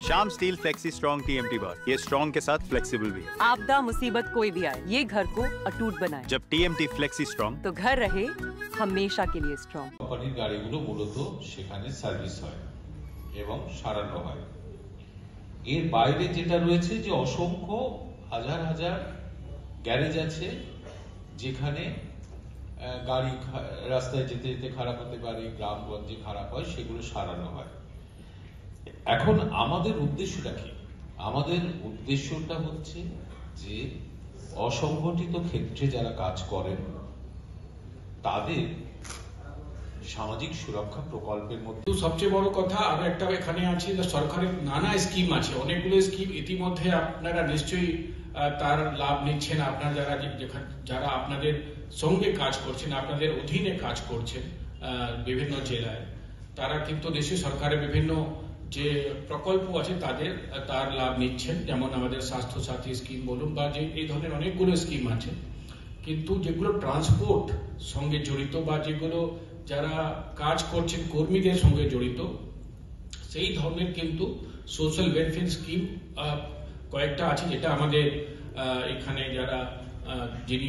Shyam steel flexi strong TMT बार, ये strong के साथ फ्लेक्सिबल भी है। आपदा मुसीबत कोई भी आए, ये घर को अटूट बनाए। जब टीएमटी फ्लेक्सी स्ट्रॉन्ग, तो घर रहे हमेशा के लिए स्ट्रॉन्ग। কোম্পানির গাড়িগুলো মূলত সেখানে সার্ভিস হয় এবং সারানো হয়। এর বাইরে যেটা রয়েছে যে অসংখ্য হাজার হাজার গ্যারেজ আছে যেখানে গাড়ি রাস্তায় যেতে যেতে খারাপ হতে পারে, গ্রামগঞ্জে খারাপ হয়, সেগুলো সারানো হয়। এখন আমাদের উদ্দেশ্যটা কি? আমাদের উদ্দেশ্যটা হচ্ছে যে অসংগঠিত ক্ষেত্রে যারা কাজ করেন তাদের সামাজিক সুরক্ষা প্রকল্পের মধ্যে সবচেয়ে বড় কথা আরো একটা এখানে আছে যে সরকারের নানা স্কিম আছে, অনেকগুলো স্কিম ইতিমধ্যে আপনারা নিশ্চয়ই তার লাভ নিচ্ছেন। আপনারা যারা আপনাদের সঙ্গে কাজ করছেন, আপনাদের অধীনে কাজ করছেন বিভিন্ন জেলায়, তারা কিন্তু দেশীয় সরকারের বিভিন্ন যে প্রকল্প আছে তার লাভ নিচ্ছেন। যেমন আমাদের স্বাস্থ্য সাথী স্কিম বলুন বা যে এই ধরনের অনেকগুলো স্কিম আছে। কিন্তু যেগুলো ট্রান্সপোর্ট সঙ্গে জড়িত বা যেগুলো যারা কাজ করছেন কর্মীদের সঙ্গে জড়িত, সেই ধরনের কিন্তু সোশ্যাল ওয়েলফেয়ার স্কিম কয়েকটা আছে, যেটা আমাদের এখানে যারা যিনি